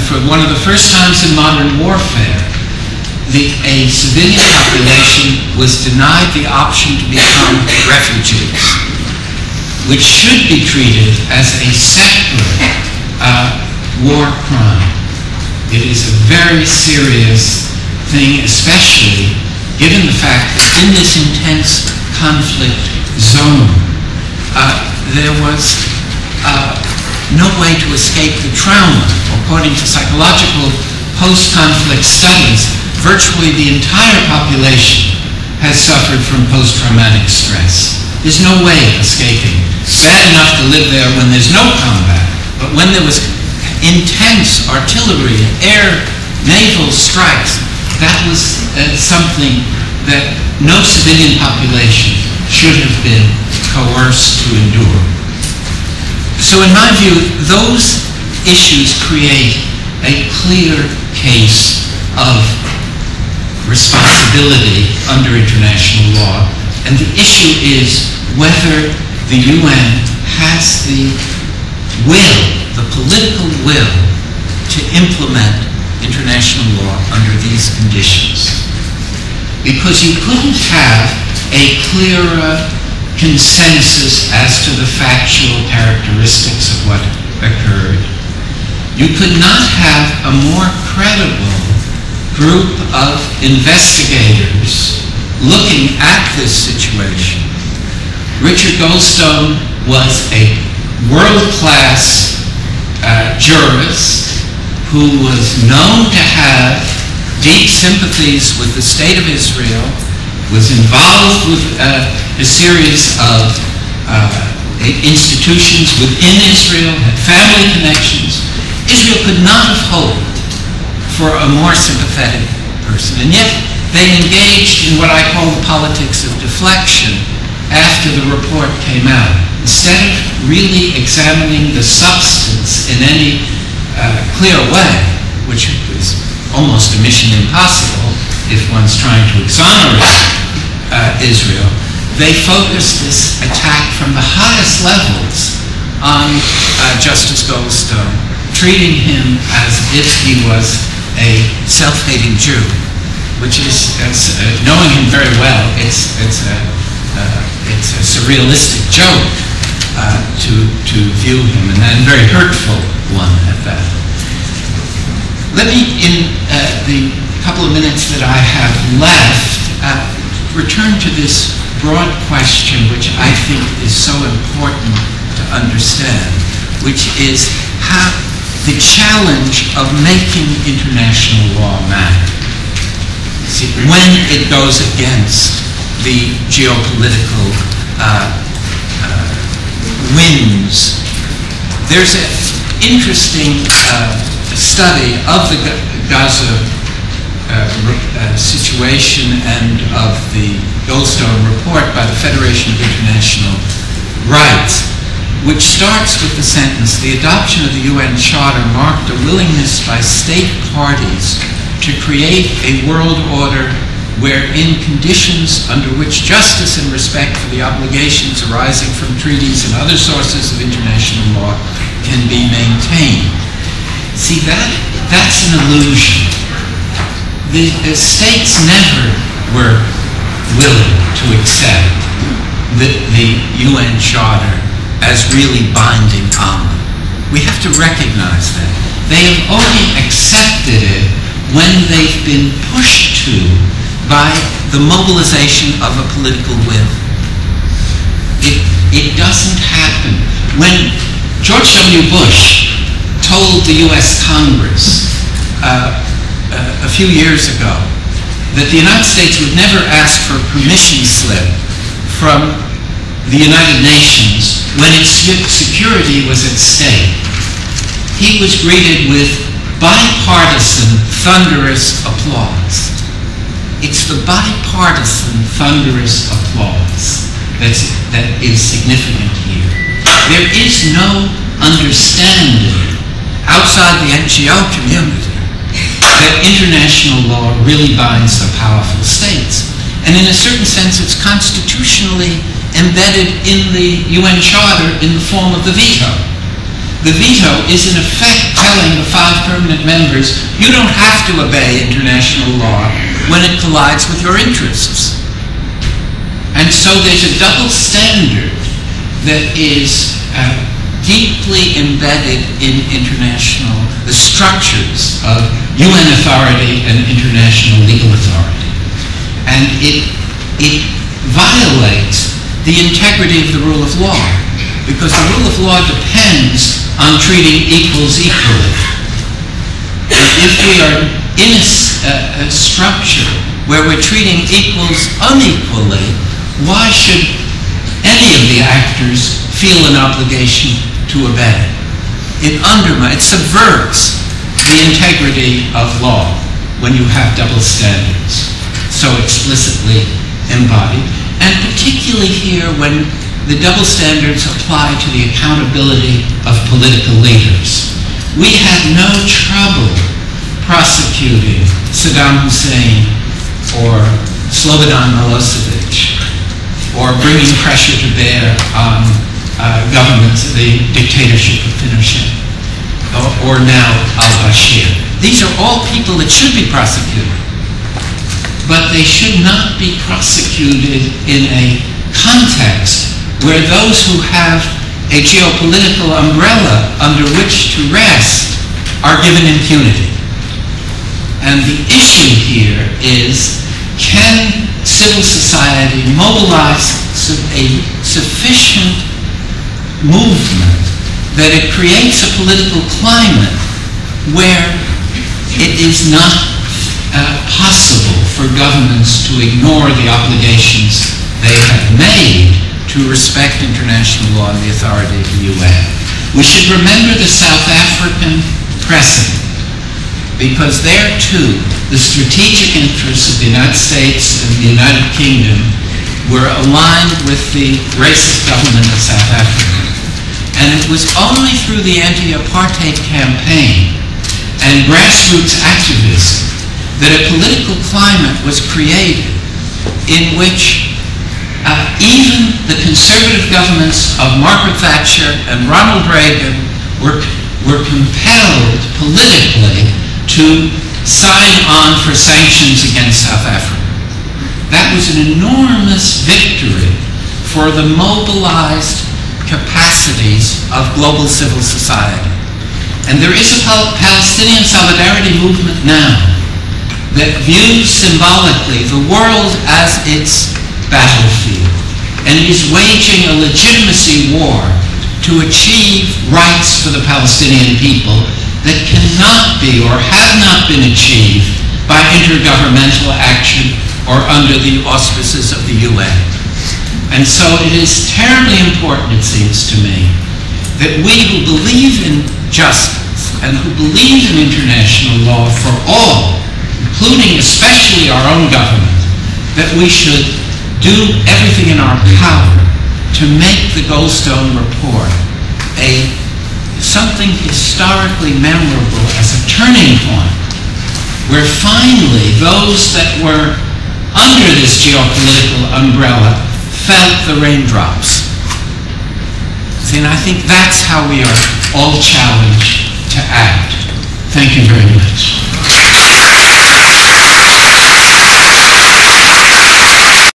for one of the first times in modern warfare, a civilian population was denied the option to become refugees, which should be treated as a separate war crime. It is a very serious thing, especially given the fact that in this intense conflict zone, there was no way to escape the trauma. According to psychological post-conflict studies, virtually the entire population has suffered from post-traumatic stress. There's no way of escaping. It's bad enough to live there when there's no combat, but when there was intense artillery, air, naval strikes, that was something that no civilian population should have been coerced to endure. So in my view, those issues create a clear case of responsibility under international law, and the issue is whether the UN has the will, the political will, to implement international law under these conditions. Because you couldn't have a clearer consensus as to the factual characteristics of what occurred. You could not have a more credible group of investigators looking at this situation. Richard Goldstone was a world-class jurist who was known to have deep sympathies with the state of Israel, was involved with a series of institutions within Israel, had family connections. Israel could not have hoped for a more sympathetic person. And yet they engaged in what I call the politics of deflection after the report came out. Instead of really examining the substance in any clear way, which is almost a mission impossible if one's trying to exonerate Israel, they focused this attack from the highest levels on Justice Goldstone, treating him as if he was a self-hating Jew, which is, knowing him very well, it's a surrealistic joke to view him, and a very hurtful one at that. Let me, in the couple of minutes that I have left, return to this broad question, which I think is so important to understand, which is how the challenge of making international law matter. See, when it goes against the geopolitical winds. There's an interesting study of the Gaza situation and of the Goldstone report by the Federation of International Rights, which starts with the sentence, "The adoption of the UN Charter marked a willingness by state parties to create a world order wherein conditions under which justice and respect for the obligations arising from treaties and other sources of international law can be maintained." See, that's an illusion. The states never were willing to accept the UN Charter as really binding on them. We have to recognize that. They have only accepted it when they've been pushed to by the mobilization of a political will. It doesn't happen. When George W. Bush told the US Congress a few years ago that the United States would never ask for a permission slip from the United Nations when its security was at stake, he was greeted with bipartisan, thunderous applause. It's the bipartisan, thunderous applause that is significant here. There is no understanding outside the NGO community that international law really binds the powerful states. And in a certain sense, it's constitutionally embedded in the UN Charter in the form of the veto. The veto is in effect telling the 5 permanent members, you don't have to obey international law when it collides with your interests. And so there's a double standard that is deeply embedded in the structures of UN authority and international legal authority. And it violates the integrity of the rule of law, because the rule of law depends on treating equals equally. If we are in a structure where we're treating equals unequally, why should any of the actors feel an obligation to obey? It subverts the integrity of law when you have double standards so explicitly embodied, and particularly here when the double standards apply to the accountability of political leaders. We had no trouble prosecuting Saddam Hussein or Slobodan Milosevic, or bringing pressure to bear on governments, the dictatorship of Pinochet, or now al-Bashir. These are all people that should be prosecuted, but they should not be prosecuted in a context where those who have a geopolitical umbrella under which to rest are given impunity. And the issue here is, can civil society mobilize a sufficient movement that it creates a political climate where it is not possible for governments to ignore the obligations they have made to respect international law and the authority of the UN. We should remember the South African precedent, because there too the strategic interests of the United States and the United Kingdom were aligned with the racist government of South Africa. And it was only through the anti-apartheid campaign and grassroots activism that a political climate was created in which even the conservative governments of Margaret Thatcher and Ronald Reagan were compelled politically to sign on for sanctions against South Africa. That was an enormous victory for the mobilized capacities of global civil society. And there is a Palestinian solidarity movement now that views symbolically the world as its battlefield and is waging a legitimacy war to achieve rights for the Palestinian people that cannot be or have not been achieved by intergovernmental action or under the auspices of the UN. And so it is terribly important, it seems to me, that we who believe in justice and who believe in international law for all, including especially our own government, that we should do everything in our power to make the Goldstone report something historically memorable as a turning point, where finally those that were under this geopolitical umbrella felt the raindrops. See, and I think that's how we are all challenged to act. Thank you very much.